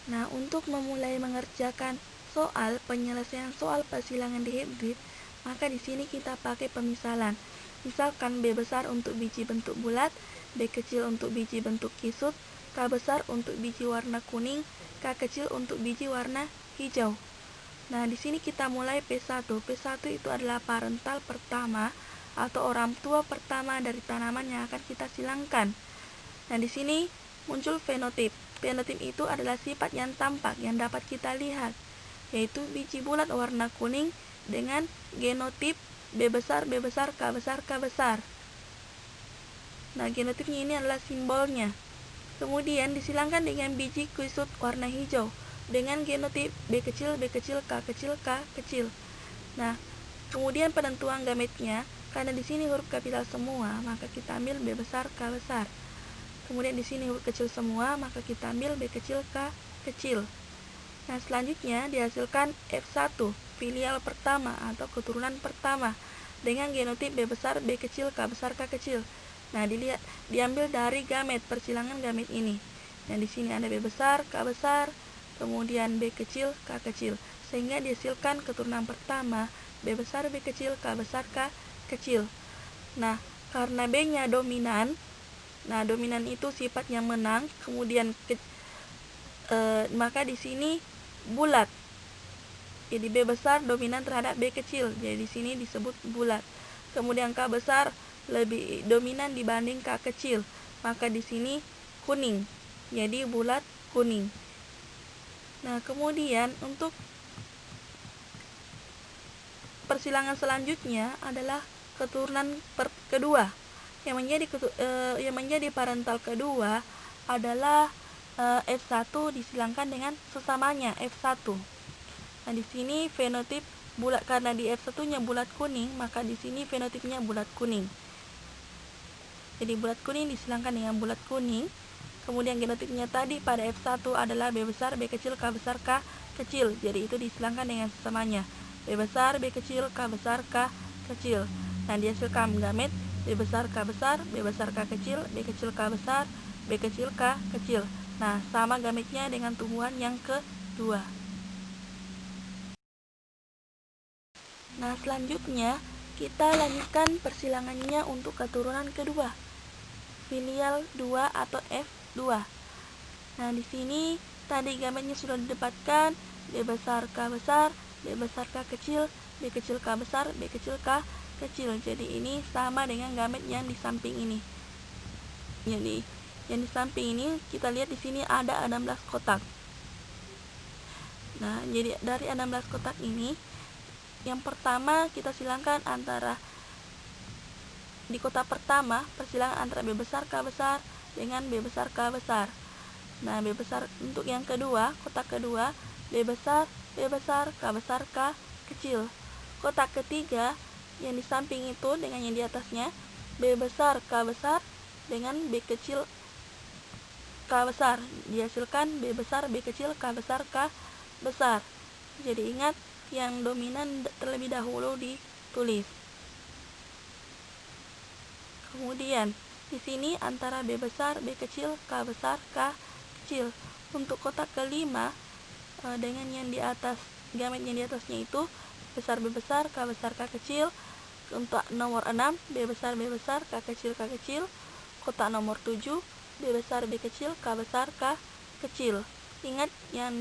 Nah, untuk memulai mengerjakan penyelesaian soal persilangan dihibrid, maka di sini kita pakai pemisalan. Misalkan B besar untuk biji bentuk bulat, B kecil untuk biji bentuk kisut, K besar untuk biji warna kuning, K kecil untuk biji warna hijau. Nah, di sini kita mulai P1. P1 itu adalah parental pertama atau orang tua pertama dari tanaman yang akan kita silangkan. Nah, di sini muncul fenotip. Fenotip itu adalah sifat yang tampak yang dapat kita lihat, yaitu biji bulat warna kuning dengan genotip B besar, B besar, K besar, K besar. Nah, genotipnya ini adalah simbolnya. Kemudian disilangkan dengan biji kisut warna hijau dengan genotip B kecil, B kecil, K kecil, K kecil. Nah, kemudian penentuan gametnya, karena di sini huruf kapital semua, maka kita ambil B besar, K besar. Kemudian di sini huruf kecil semua, maka kita ambil B kecil, K kecil. Nah, selanjutnya dihasilkan F1, filial pertama atau keturunan pertama dengan genotip B besar, B kecil, K besar, K kecil. Nah, diambil dari gamet, persilangan gamet ini. Nah, di sini ada B besar, K besar, kemudian B kecil, K kecil. Sehingga dihasilkan keturunan pertama B besar, B kecil, K besar, K kecil. Nah, karena B-nya dominan, nah dominan itu sifat yang menang, kemudian maka di sini bulat. Jadi B besar dominan terhadap B kecil, jadi di sini disebut bulat. Kemudian K besar lebih dominan dibanding K kecil, maka di sini kuning. Jadi bulat kuning. Nah, kemudian untuk persilangan selanjutnya adalah keturunan kedua. Yang menjadi parental kedua adalah F1 disilangkan dengan sesamanya F1. Nah, di sini fenotip bulat, karena di F1-nya bulat kuning, maka di sini fenotipnya bulat kuning. Jadi bulat kuning disilangkan dengan bulat kuning. Kemudian genotipnya tadi pada F1 adalah B besar, B kecil, K besar, K kecil. Jadi itu disilangkan dengan sesamanya B besar, B kecil, K besar, K kecil. Nah, dihasilkan gamet B besar, K besar, B besar, K kecil, B kecil, K besar, B kecil, K kecil. Nah, sama gametnya dengan tumbuhan yang kedua. Nah, selanjutnya kita lanjutkan persilangannya untuk keturunan kedua, filial 2 atau F2. Nah, di sini tadi gametnya sudah didapatkan B besar, K besar, B besar, K kecil, B kecil, K besar, B kecil, K kecil. Jadi ini sama dengan gamet yang di samping ini. Jadi yang di samping ini kita lihat di sini ada 16 kotak. Nah, jadi dari 16 kotak ini, yang pertama kita silangkan antara di kotak pertama persilangan antara B besar, K besar dengan B besar, K besar. Nah, B besar untuk yang kedua, kotak kedua B besar, K besar, K kecil. Kotak ketiga yang di samping itu dengan yang di atasnya B besar, K besar dengan B kecil, K besar. Dihasilkan B besar, B kecil, K besar, K besar. Jadi ingat yang dominan terlebih dahulu ditulis. Kemudian di sini antara B besar, B kecil, K besar, K kecil. Untuk kotak kelima dengan yang di atas, gamet yang di atasnya itu besar, B besar, K besar, K kecil. Untuk nomor 6 B besar, K kecil, K kecil. Kotak nomor 7 B besar, B kecil, K besar, K kecil. Ingat yang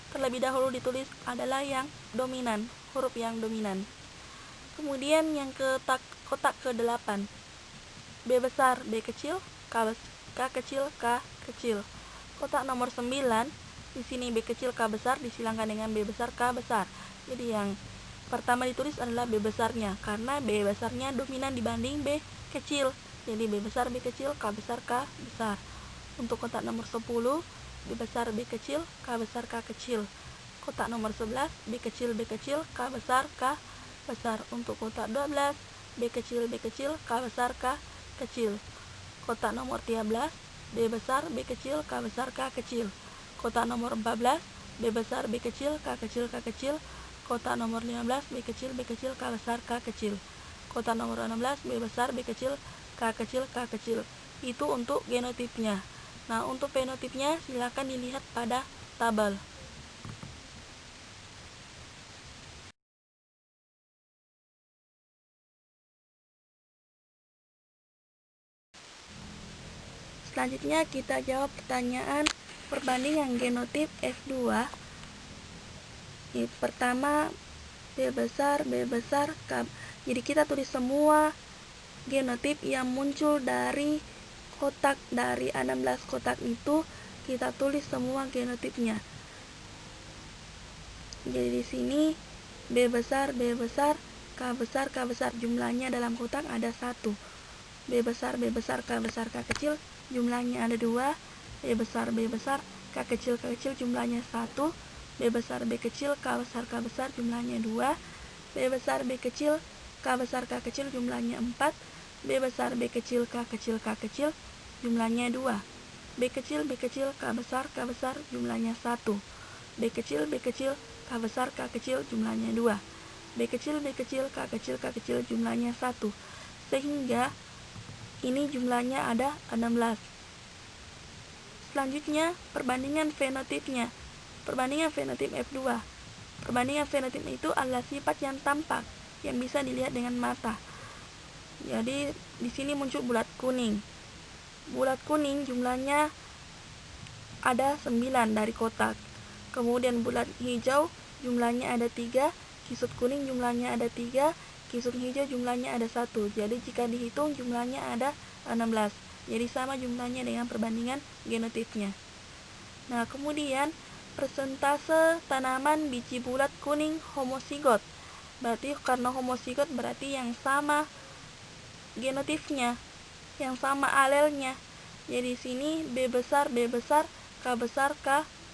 terlebih dahulu ditulis adalah yang dominan, huruf yang dominan. Kemudian yang kotak ke-8 B besar, B kecil, K kecil, K kecil. Kotak nomor 9 di sini B kecil, K besar disilangkan dengan B besar, K besar. Jadi yang pertama ditulis adalah B besarnya, karena B besarnya dominan dibanding B kecil. Jadi B besar, B kecil, K besar, K besar. Untuk kotak nomor 10 B besar, B kecil, K besar, K kecil. Kotak nomor 11 B kecil, K besar, K besar. Untuk kotak 12 B kecil, K besar, K kecil. Kotak nomor 13 B besar, B kecil, K besar, K kecil. Kotak nomor 14 B besar, B kecil, K kecil, K kecil. Kotak nomor 15 B kecil, K besar, K kecil. Kotak nomor 16 B besar, B kecil, K kecil, K kecil. Itu untuk genotipnya. Nah, untuk fenotipnya silakan dilihat pada tabel. Selanjutnya kita jawab pertanyaan perbandingan genotip F2. Pertama, B besar, K. Jadi kita tulis semua genotip yang muncul dari kotak, dari 16 kotak itu kita tulis semua genotipnya. Jadi di sini B besar, K besar, jumlahnya dalam kotak ada 1. B besar, K kecil, jumlahnya ada 2. B besar, K kecil, jumlahnya 1. B besar, B kecil, K besar, jumlahnya 2. B besar, B kecil, K kecil, jumlahnya 4. B besar, B kecil, K kecil, jumlahnya 2. B kecil, K besar, jumlahnya 1. B kecil, K kecil, jumlahnya 2. B kecil, K kecil, jumlahnya 1. Sehingga ini jumlahnya ada 16. Selanjutnya, perbandingan fenotipnya. Perbandingan fenotip F2. Perbandingan fenotip itu adalah sifat yang tampak, yang bisa dilihat dengan mata. Jadi, di sini muncul bulat kuning. Bulat kuning jumlahnya ada 9 dari kotak. Kemudian bulat hijau jumlahnya ada 3. Kisut kuning jumlahnya ada 3. Kisut hijau jumlahnya ada 1. Jadi, jika dihitung jumlahnya ada 16. Jadi, sama jumlahnya dengan perbandingan genotipnya. Nah, kemudian persentase tanaman biji bulat kuning homozigot. Berarti karena homozigot berarti yang sama genotipnya, yang sama alelnya. Jadi sini B besar, K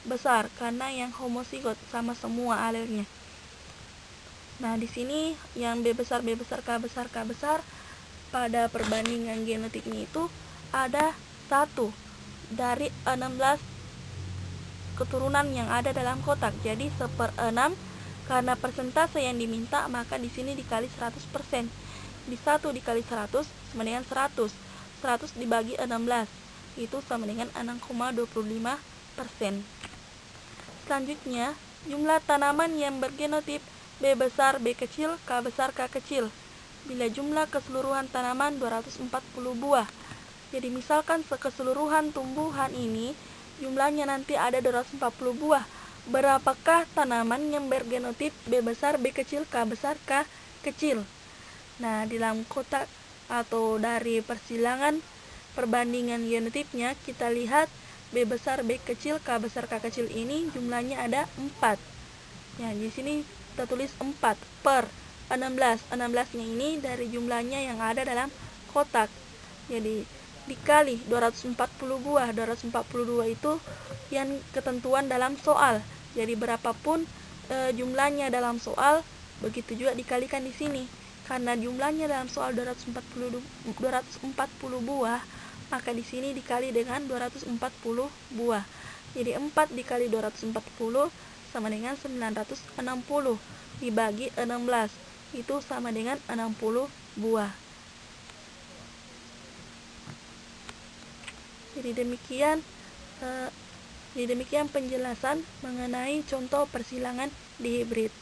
besar karena yang homozigot sama semua alelnya. Nah, di sini yang B besar, K besar pada perbandingan genotipnya itu ada 1 dari 16 keturunan yang ada dalam kotak. Jadi 1/6 karena persentase yang diminta, maka di sini dikali 100%. Di 1 dikali 100 sama dengan 100. 100 dibagi 16 itu sama dengan 6,25%. Selanjutnya, jumlah tanaman yang bergenotip B besar, B kecil, K kecil. Bila jumlah keseluruhan tanaman 240 buah. Jadi misalkan keseluruhan tumbuhan ini jumlahnya nanti ada 240 buah. Berapakah tanaman yang bergenotip B besar, B kecil, K kecil? Nah, di dalam kotak atau dari persilangan perbandingan genotipnya, kita lihat B besar, B kecil, K kecil ini jumlahnya ada 4. Ya, di sini kita tulis 4 per 16. 16-nya ini dari jumlahnya yang ada dalam kotak. Jadi dikali 240 buah. 242 itu yang ketentuan dalam soal. Jadi berapapun jumlahnya dalam soal, begitu juga dikalikan di sini. Karena jumlahnya dalam soal 240 buah, maka di sini dikali dengan 240 buah. Jadi 4 dikali 240 sama dengan 960 dibagi 16. Itu sama dengan 60 buah. Jadi demikian penjelasan mengenai contoh persilangan dihibrid.